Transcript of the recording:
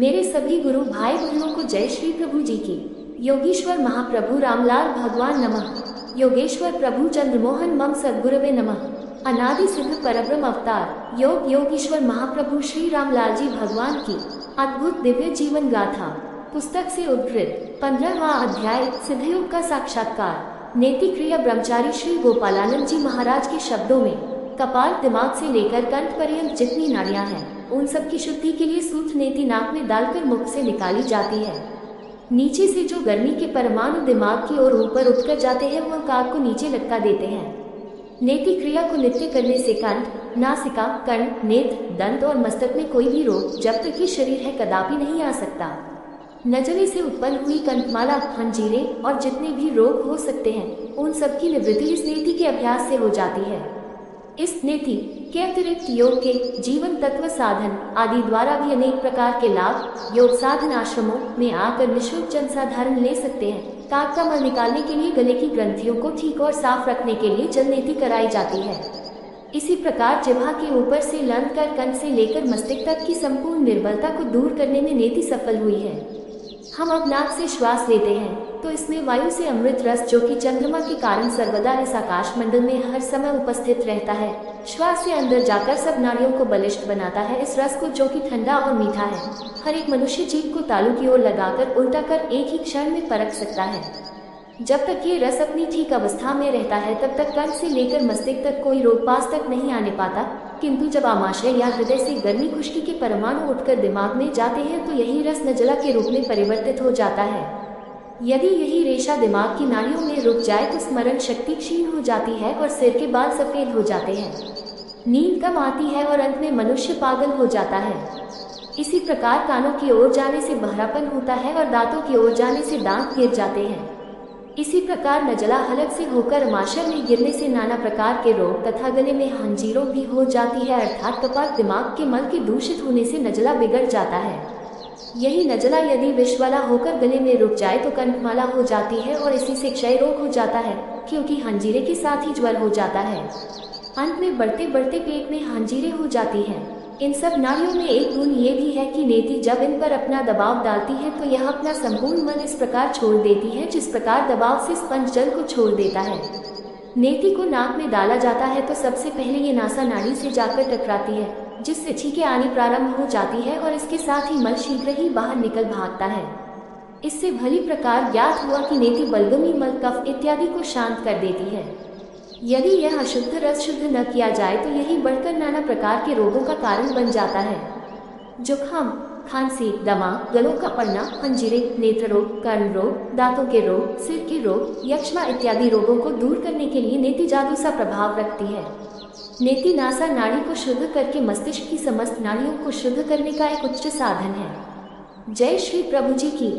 मेरे सभी गुरु भाई बहनों को जय श्री प्रभु जी की। योगीश्वर महाप्रभु रामलाल भगवान नमः। योगेश्वर प्रभु चंद्रमोहन मम सद्गुरवे नमः। अनादि सिद्ध परब्रह्म अवतार योगीश्वर महाप्रभु श्री रामलाल जी भगवान की अद्भुत दिव्य जीवन गाथा पुस्तक से उद्धृत 15वां अध्याय सिद्धयोग का साक्षात्कार। नेति क्रिया ब्रह्मचारी श्री गोपालानंद जी महाराज के शब्दों में कपाल दिमाग से लेकर कंठ पर्यंत जितनी नाड़ियां हैं उन सब की शुद्धि के लिए सूत नेति नाक में डालकर मुख से निकाली जाती है। नीचे से जो गर्मी के परमाणु दिमाग की ओर ऊपर उठकर जाते हैं वह काक को नीचे लटका देते हैं। नेति क्रिया को नित्य करने से कंठ, नासिका, कर्ण, नेत्र, दंत और मस्तक में कोई भी रोग जब तक ये शरीर है कदापि नहीं आ सकता। नजले से उत्पन्न हुई कंठमाला, हंजीरे और जितने भी रोग हो सकते हैं उन सब की निवृत्ति इस नेति के अभ्यास से हो जाती है। इस नेति के अतिरिक्त योग के जीवन तत्व साधन आदि द्वारा भी अनेक प्रकार के लाभ योग साधन आश्रमों में आकर निःशुल्क जनसाधारण ले सकते हैं। काक का मल निकालने के लिए गले की ग्रंथियों को ठीक और साफ रखने के लिए जल नेति कराई जाती है। इसी प्रकार जिह्वा के ऊपर से लंग कर कंठ से लेकर मस्तिष्क तक की संपूर्ण निर्बलता को दूर करने में नेति सफल हुई है। हम अब नाक से श्वास लेते हैं तो इसमें वायु से अमृत रस जो कि चंद्रमा के कारण सर्वदा इस आकाश मंडल में हर समय उपस्थित रहता है, श्वास से अंदर जाकर सब नाड़ियों को बलिष्ठ बनाता है। इस रस को जो कि ठंडा और मीठा है हर एक मनुष्य जीभ को तालू की ओर लगाकर उल्टा कर एक ही क्षण में परख सकता है। जब तक ये रस अपनी ठीक अवस्था में रहता है तब तक कंठ से लेकर मस्तिष्क तक कोई रोग पास तक नहीं आने पाता, किंतु जब आमाशय या हृदय से गर्मी खुश्की के परमाणु उठकर दिमाग में जाते हैं तो यही रस नजला के रूप में परिवर्तित हो जाता है। यदि यही रेशा दिमाग की नाड़ियों में रुक जाए तो स्मरण शक्ति क्षीण हो जाती है और सिर के बाल सफेद हो जाते हैं, नींद कम आती है और अंत में मनुष्य पागल हो जाता है। इसी प्रकार कानों की ओर जाने से बहरापन होता है और दांतों की ओर जाने से दांत गिर जाते हैं। इसी प्रकार नजला हलक से होकर अमाशय में गिरने से नाना प्रकार के रोग तथा गले में हंजीरों भी हो जाती है, अर्थात कपाल दिमाग के मल के दूषित होने से नजला बिगड़ जाता है। यही नजला यदि विष वाला होकर गले में रुक जाए तो कंठमाला हो जाती है और इसी से क्षय रोग हो जाता है, क्योंकि हंजीरे के साथ ही ज्वर हो जाता है। अंत में बढ़ते बढ़ते पेट में हंजीरे हो जाती हैं। इन सब नाड़ियों में एक गुण ये भी है कि नेति जब इन पर अपना दबाव डालती है तो यह अपना संपूर्ण मन इस प्रकार छोड़ देती है जिस प्रकार दबाव से स्पंज जल को छोड़ देता है। नेति को नाक में डाला जाता है तो सबसे पहले ये नासा नाड़ी से जाकर टकराती है, जिससे छींकें आनी प्रारंभ हो जाती है और इसके साथ ही मल शीघ्र ही बाहर निकल भागता है। इससे भली प्रकार ज्ञात हुआ कि नेति बलगमी, मल, कफ इत्यादि को शांत कर देती है। यदि यह अशुद्ध रस शुद्ध न किया जाए तो यही बढ़कर नाना प्रकार के रोगों का कारण बन जाता है। जुकाम, खांसी, दमा, गलों का पड़ना, हंजीरे, नेत्र रोग, कर्ण रोग, दांतों के रोग, सिर के रोग, यक्ष्मा इत्यादि रोगों को दूर करने के लिए नेति जादू सा प्रभाव रखती है। नेति नासा नाड़ी को शुद्ध करके मस्तिष्क की समस्त नाड़ियों को शुद्ध करने का एक उच्च साधन है। जय श्री प्रभु जी की।